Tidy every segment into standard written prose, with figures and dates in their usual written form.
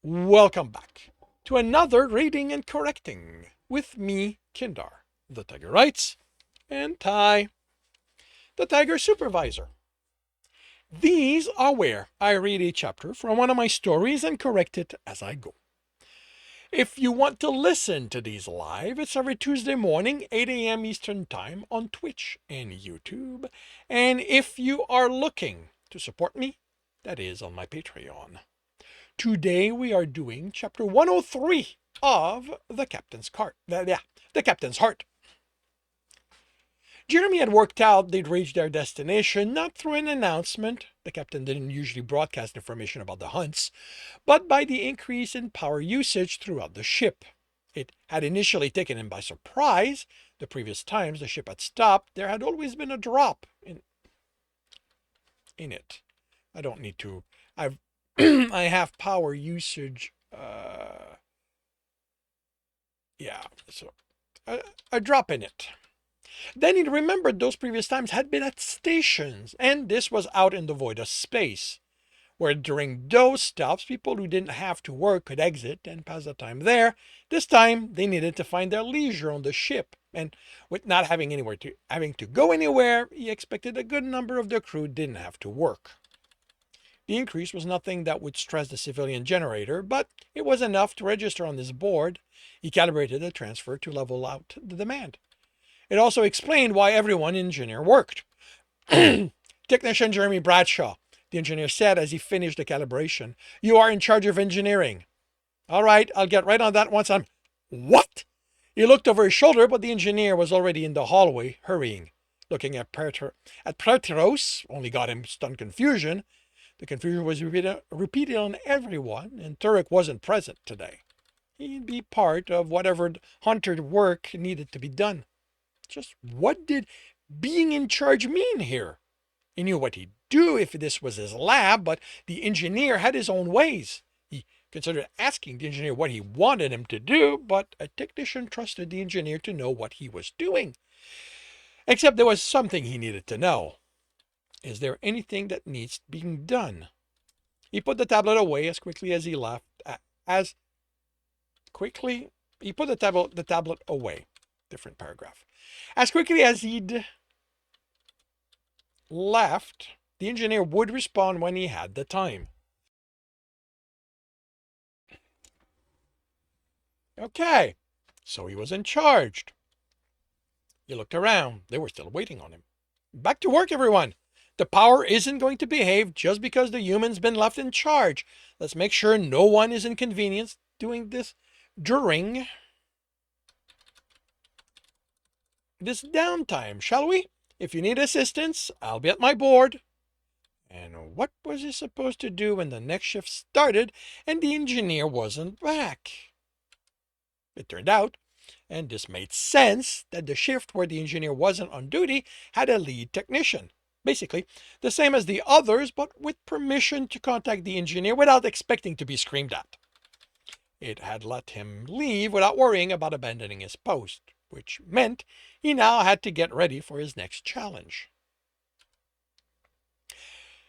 Welcome back to another reading and correcting with me, Kindar, the Tiger Writes, and Ty, the Tiger Supervisor. These are where I read a chapter from one of my stories and correct it as I go. If you want to listen to these live, it's every Tuesday morning, 8 a.m. Eastern Time on Twitch and YouTube. And if you are looking to support me, that is on my Patreon. Today we are doing chapter 103 of The Captain's Heart. Jeremy had worked out they'd reached their destination not through an announcement, the captain didn't usually broadcast information about the hunts, but by the increase in power usage throughout the ship. It had initially taken him by surprise. The previous times the ship had stopped, there had always been a drop in it. I don't need to. I have power usage. So a drop in it. Then he remembered those previous times had been at stations, and this was out in the void of space, where during those stops, people who didn't have to work could exit and pass the time there. This time, they needed to find their leisure on the ship, and with not having to go anywhere, he expected a good number of the crew didn't have to work. The increase was nothing that would stress the civilian generator, but it was enough to register on his board. He calibrated the transfer to level out the demand. It also explained why everyone in engineer worked. Technician Jeremy Bradshaw, the engineer said as he finished the calibration. You are in charge of engineering. All right, I'll get right on that once I'm... What? He looked over his shoulder, but the engineer was already in the hallway, hurrying. Looking at Prateros only got him stunned confusion. The confusion was repeated on everyone, and Turek wasn't present today. He'd be part of whatever hunter work needed to be done. Just what did being in charge mean here? He knew what he'd do if this was his lab, but the engineer had his own ways. He considered asking the engineer what he wanted him to do, but a technician trusted the engineer to know what he was doing. Except there was something he needed to know. Is there anything that needs being done? He put the tablet away as quickly as he left. He put the tablet away. Different paragraph. As quickly as he'd left, the engineer would respond when he had the time. Okay, so he was in charge. He looked around. They were still waiting on him. Back to work, everyone. The power isn't going to behave just because the human's been left in charge. Let's make sure no one is inconvenienced doing this during this downtime, shall we? If you need assistance, I'll be at my board. And what was he supposed to do when the next shift started and the engineer wasn't back? It turned out, and this made sense, that the shift where the engineer wasn't on duty had a lead technician. Basically, the same as the others, but with permission to contact the engineer without expecting to be screamed at. It had let him leave without worrying about abandoning his post, which meant he now had to get ready for his next challenge.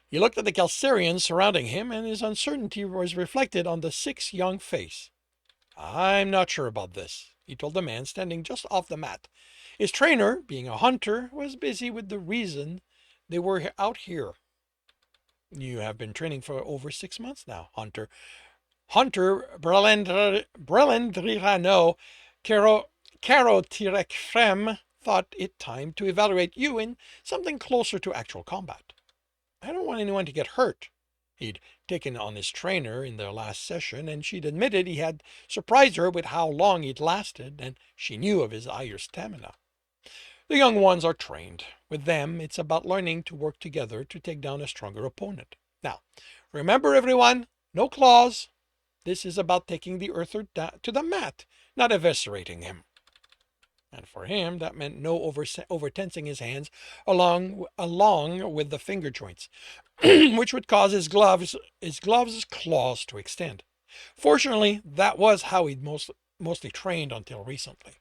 He looked at the Kelsirians surrounding him, and his uncertainty was reflected on the 6 young face. I'm not sure about this, he told the man standing just off the mat. His trainer, being a hunter, was busy with the reason they were out here. You have been training for over 6 months now, Hunter. Hunter Brelendrirano Karotirekfrem thought it time to evaluate you in something closer to actual combat. I don't want anyone to get hurt. He'd taken on his trainer in their last session, and she'd admitted he had surprised her with how long he'd lasted, and she knew of his higher stamina. The young ones are trained. With them, it's about learning to work together to take down a stronger opponent. Now, remember everyone, no claws. This is about taking the Earther to the mat, not eviscerating him. And for him, that meant no over-tensing his hands along with the finger joints, which would cause his gloves' claws to extend. Fortunately, that was how he'd mostly trained until recently.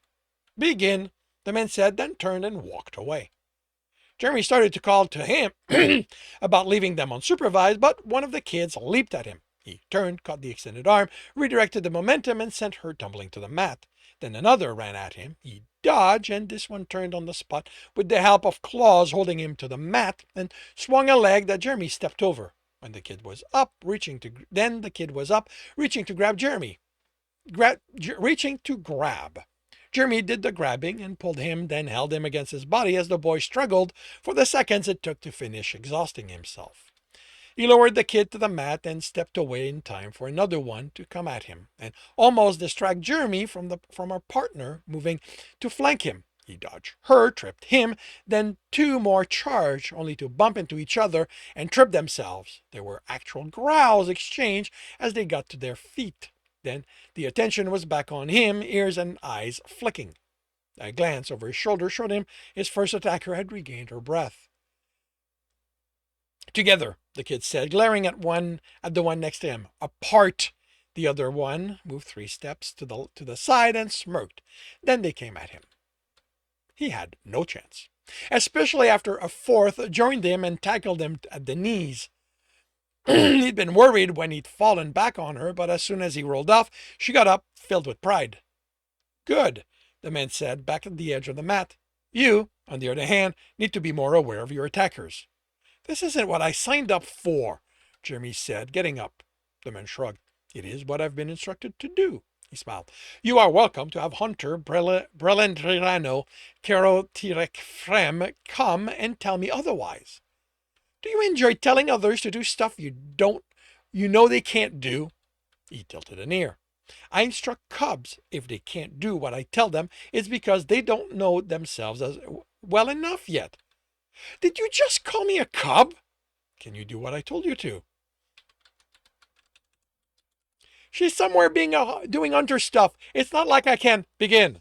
Begin, the man said, then turned and walked away. Jeremy started to call to him about leaving them unsupervised, but one of the kids leaped at him. He turned, caught the extended arm, redirected the momentum, and sent her tumbling to the mat. Then another ran at him. He dodged, and this one turned on the spot with the help of claws holding him to the mat, and swung a leg that Jeremy stepped over. When the kid was up, reaching to grab Jeremy. Reaching to grab. Jeremy did the grabbing and pulled him, then held him against his body as the boy struggled for the seconds it took to finish exhausting himself. He lowered the kid to the mat and stepped away in time for another one to come at him and almost distract Jeremy from our partner moving to flank him. He dodged her, tripped him, then two more charged, only to bump into each other and trip themselves. There were actual growls exchanged as they got to their feet. Then the attention was back on him, ears and eyes flicking. A glance over his shoulder showed him his first attacker had regained her breath. Together, the kid said, glaring at the one next to him. Apart. The other one moved 3 steps to the side and smirked. Then they came at him. He had no chance, especially after a fourth joined him and tackled him at the knees. He'd been worried when he'd fallen back on her, but as soon as he rolled off, she got up, filled with pride. Good, the man said, back at the edge of the mat. You, on the other hand, need to be more aware of your attackers. This isn't what I signed up for, Jeremy said, getting up. The man shrugged. It is what I've been instructed to do, he smiled. You are welcome to have Hunter Brelendrirano Kerotirek come and tell me otherwise. Do you enjoy telling others to do stuff you know they can't do? He tilted an ear. I instruct cubs. If they can't do what I tell them, it's because they don't know themselves as well enough yet. Did you just call me a cub? Can you do what I told you to? She's somewhere doing hunter stuff. It's not like I can begin.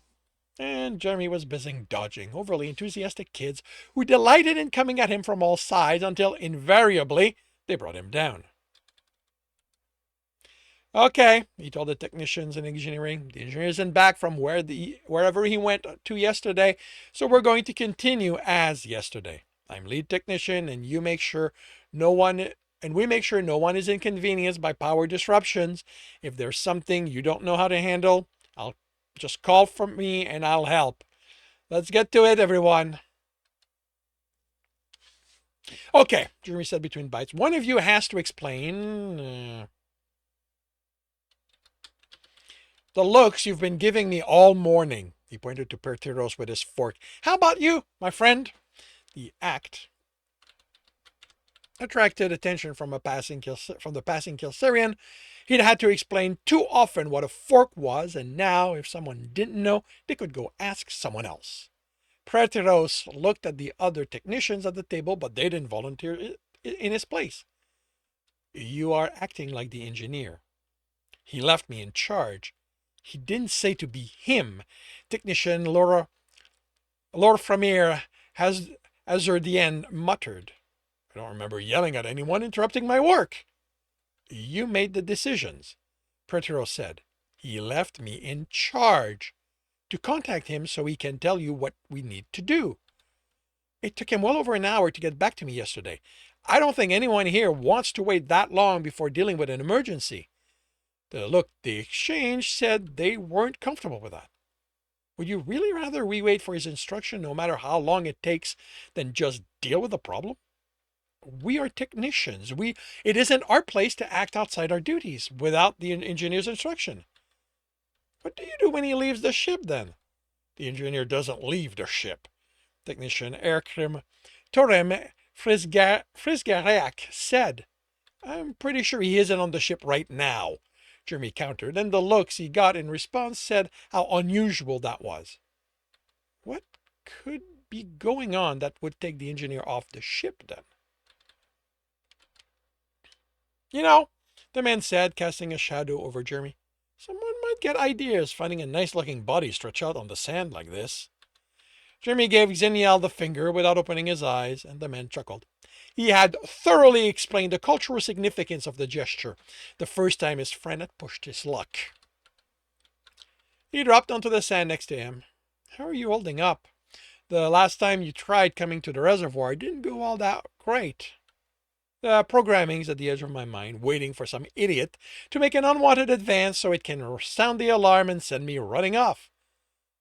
And Jeremy was busy dodging overly enthusiastic kids who delighted in coming at him from all sides until invariably they brought him down. Okay, he told the technicians in engineering. The engineer isn't back from wherever he went to yesterday, so we're going to continue as yesterday. I'm lead technician, and we make sure no one is inconvenienced by power disruptions. If there's something you don't know how to handle, I'll just call for me and I'll help. Let's get to it, everyone. Okay, Jeremy said between bites. One of you has to explain the looks you've been giving me all morning. He pointed to Pertiros with his fork. How about you, my friend? The act attracted attention from the passing Kelsirian. He'd had to explain too often what a fork was, and now, if someone didn't know, they could go ask someone else. Pertiros looked at the other technicians at the table, but they didn't volunteer in his place. You are acting like the engineer. He left me in charge. He didn't say to be him. Technician Laura Framir Azurdian muttered. I don't remember yelling at anyone interrupting my work. You made the decisions, Pertiros said. He left me in charge to contact him so he can tell you what we need to do. It took him well over an hour to get back to me yesterday. I don't think anyone here wants to wait that long before dealing with an emergency. The look they exchanged said they weren't comfortable with that. Would you really rather we wait for his instruction no matter how long it takes than just deal with the problem? We are technicians. It isn't our place to act outside our duties without the engineer's instruction. What do you do when he leaves the ship then? The engineer doesn't leave the ship. Technician Erkrim Torem Frisgareak said. I'm pretty sure he isn't on the ship right now, Jeremy countered, and the looks he got in response said how unusual that was. What could be going on that would take the engineer off the ship then? You know, the man said, casting a shadow over Jeremy. Someone might get ideas finding a nice-looking body stretched out on the sand like this. Jeremy gave Xenial the finger without opening his eyes, and the man chuckled. He had thoroughly explained the cultural significance of the gesture the first time his friend had pushed his luck. He dropped onto the sand next to him. How are you holding up? The last time you tried coming to the reservoir didn't go all that great. The programming's at the edge of my mind, waiting for some idiot to make an unwanted advance so it can sound the alarm and send me running off.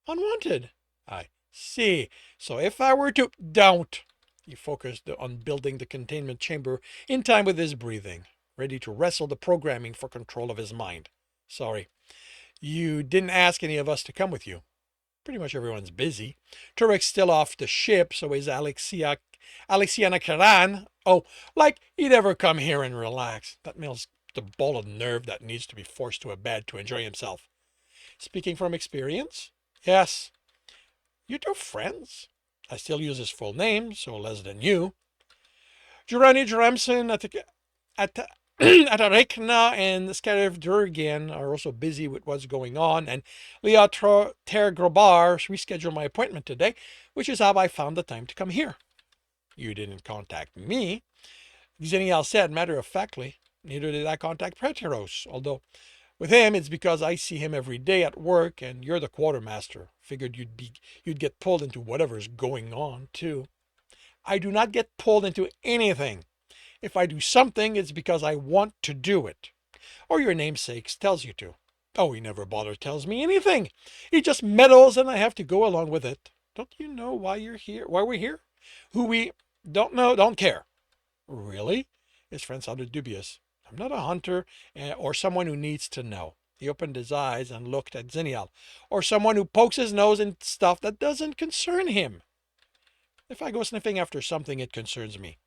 Unwanted? I see. So if I were to... Don't! He focused on building the containment chamber in time with his breathing, ready to wrestle the programming for control of his mind. Sorry. You didn't ask any of us to come with you. Pretty much everyone's busy. Turek's still off the ship, so is Alexiana Karan. Oh, like he'd ever come here and relax. That man's the ball of nerve that needs to be forced to a bed to enjoy himself. Speaking from experience? Yes. You two friends? I still use his full name, so less than you. Jurani Juremson at Atarekna and Skariv Durgan are also busy with what's going on, and Leah Ter Grobar rescheduled my appointment today, which is how I found the time to come here. You didn't contact me. Xenial said matter-of-factly. Neither did I contact Preteros, although with him it's because I see him every day at work and you're the quartermaster. Figured you'd get pulled into whatever's going on, too. I do not get pulled into anything. If I do something, it's because I want to do it. Or your namesake tells you to. Oh, he never bothers tells me anything. He just meddles and I have to go along with it. Don't you know why you're here? Why we're here? Who we don't know, don't care. Really? His friend sounded dubious. I'm not a hunter or someone who needs to know. He opened his eyes and looked at Xenial. Or someone who pokes his nose in stuff that doesn't concern him. If I go sniffing after something, it concerns me.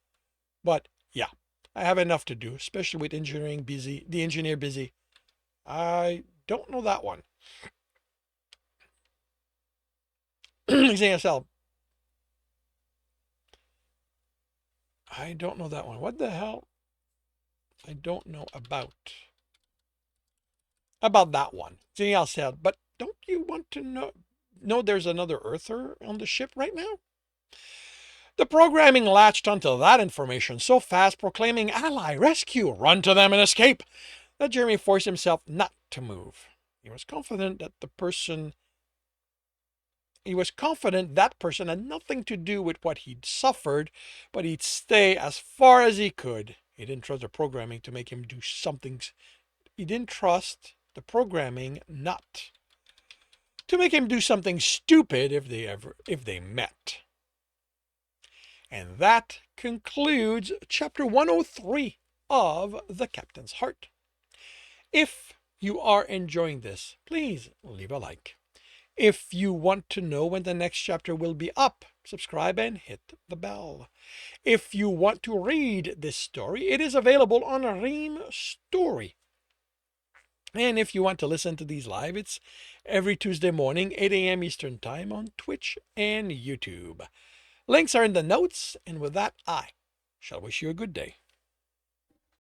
But, yeah, I have enough to do, especially with the engineer busy. I don't know that one. Xenial, I don't know that one. What the hell? I don't know about that one. Xenial said, but don't you want to know there's another Earther on the ship right now? The programming latched onto that information so fast, proclaiming ally, rescue, run to them and escape, that Jeremy forced himself not to move. He was confident that person had nothing to do with what he'd suffered, but he'd stay as far as he could. He didn't trust the programming to make him do something. He didn't trust the programming not to make him do something stupid if they met. And that concludes chapter 103 of The Captain's Heart. If you are enjoying this, please leave a like. If you want to know when the next chapter will be up, subscribe and hit the bell. If you want to read this story, it is available on Ream Story. And if you want to listen to these live, it's every Tuesday morning, 8 a.m. Eastern Time on Twitch and YouTube. Links are in the notes, and with that, I shall wish you a good day.